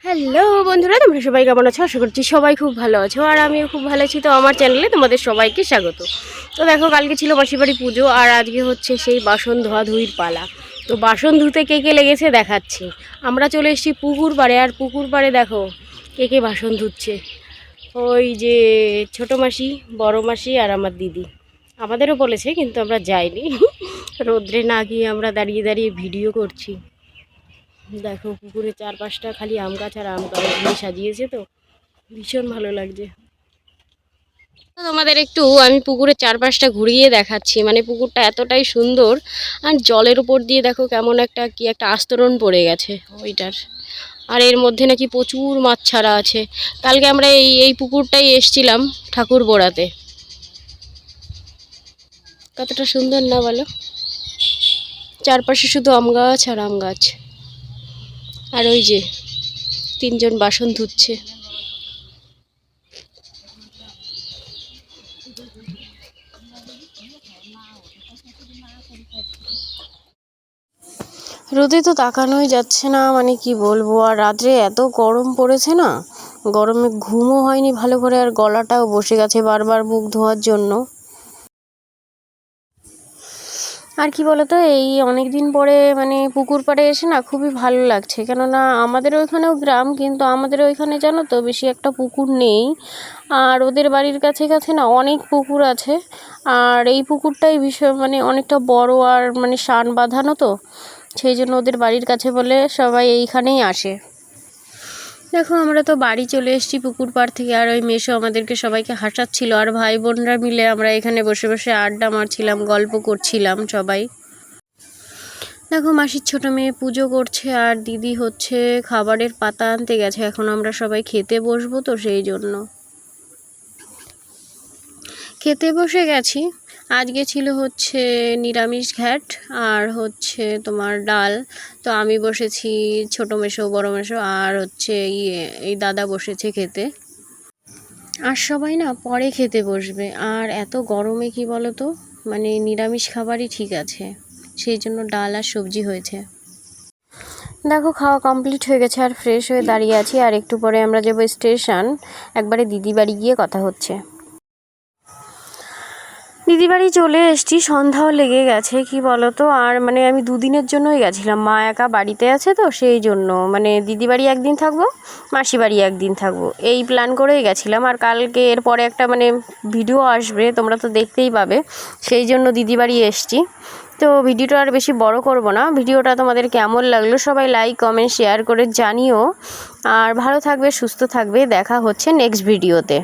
Hello বন্ধুরা, তোমরা সবাই কেমন আছো? আশা করছি সবাই খুব ভালো আছো, আর আমিও খুব ভালো আছি। তো আমার চ্যানেলে তোমাদের সবাইকে স্বাগত। তো দেখো, কালকে ছিল মাসির বাড়ি পুজো, আর আজকে হচ্ছে সেই বাসন ধোয়াধুয়ির পালা। তো বাসন ধুতে কে কে লেগেছে দেখাচ্ছি। আমরা চলে এসেছি পুকুর পাড়ে, আর পুকুর পাড়ে দেখো কে কে বাসন ধুচ্ছে। ওই যে ছোটো মাসি, বড় মাসি আর আমার দিদি। আমাদেরও বলেছে, কিন্তু আমরা যাইনি। রোদ্রে না গিয়ে আমরা দাঁড়িয়ে দাঁড়িয়ে ভিডিও করছি। দেখো পুকুরের চারপাশটা খালি আম গাছ আর আম গাছ দিয়ে সাজিয়েছে, তো ভীষণ ভালো লাগছে। তোমাদের একটু আমি পুকুরের চারপাশটা ঘুরিয়ে দেখাচ্ছি। মানে পুকুরটা এতটাই সুন্দর, আর জলের উপর দিয়ে দেখো কেমন একটা কি একটা আস্তরণ পড়ে গেছে ওইটার। আর এর মধ্যে নাকি প্রচুর মাছ ছাড়া আছে। কালকে আমরা এই পুকুরটাই এসছিলাম ঠাকুর বোড়াতে। কতটা সুন্দর না বলো? চারপাশে শুধু আম গাছ আর আম গাছ। আর ওই যে তিনজন বাসন ধুচ্ছে। রোদে তো তাকানোই যাচ্ছে না, মানে কি বলবো। আর রাত্রে এত গরম পড়েছে না, গরমে ঘুমও হয়নি ভালো করে, আর গলাটাও বসে গেছে বারবার মুখ ধোয়ার জন্য। আর কি বলতো, এই অনেক দিন পরে মানে পুকুর পাড়ে এসে না খুবই ভালো লাগছে। কেননা আমাদের ওইখানেও গ্রাম, কিন্তু আমাদের ওইখানে জানো তো বেশি একটা পুকুর নেই। আর ওদের বাড়ির কাছে কাছে না অনেক পুকুর আছে। আর এই পুকুরটাই ভীষণ মানে অনেকটা বড়, আর মানে শান বাঁধানো, তো সেই জন্য ওদের বাড়ির কাছে বলে সবাই এইখানেই আসে। দেখো, আমরা তো বাড়ি চলে এসেছি পুকুর পাড় থেকে, আর ওই মেসো আমাদেরকে সবাইকে হাসাচ্ছিল, আর ভাই বোনরা মিলে আমরা এখানে বসে বসে আড্ডা মারছিলাম, গল্প করছিলাম সবাই। দেখো, মাসির ছোট মেয়ে পুজো করছে, আর দিদি হচ্ছে খাবারের পাতা আনতে গেছে। এখন আমরা সবাই খেতে বসবো, তো সেই জন্য খেতে বসে গেছি। আজকে ছিল হচ্ছে নিরামিষ ঘ্যাট, আর হচ্ছে তোমার ডাল। তো আমি বসেছি, ছোটো মেসো, বড় মেসো, আর হচ্ছে এই দাদা বসেছে খেতে। আর সবাই না পরে খেতে বসবে। আর এত গরমে কি বলো তো, মানে নিরামিষ খাবারই ঠিক আছে, সেই জন্য ডাল আর সবজি হয়েছে। দেখো, খাওয়া কমপ্লিট হয়ে গেছে, আর ফ্রেশ হয়ে দাঁড়িয়ে আছি। আর একটু পরে আমরা যাবো স্টেশন। একবারে দিদি বাড়ি গিয়ে কথা হচ্ছে। দিদি বাড়ি চলে এসেছি, সন্ধ্যাও লেগে গেছে কি বলো তো। আর মানে আমি দুদিনের জন্যই গেছিলাম, মা একা বাড়িতে আছে, তো সেই জন্য মানে দিদি বাড়ি একদিন থাকবো, মাসি বাড়ি একদিন থাকবো, এই প্ল্যান করেই গেছিলাম। আর কালকে এরপরে একটা মানে ভিডিও আসবে, তোমরা তো দেখতেই পাবে, সেই জন্য দিদি বাড়ি এসেছি। তো ভিডিওটা আর বেশি বড় করব না। ভিডিওটা তোমাদের কেমন লাগলো সবাই লাইক কমেন্ট শেয়ার করে জানিও। আর ভালো থাকবে, সুস্থ থাকবে, দেখা হচ্ছে নেক্সট ভিডিওতে।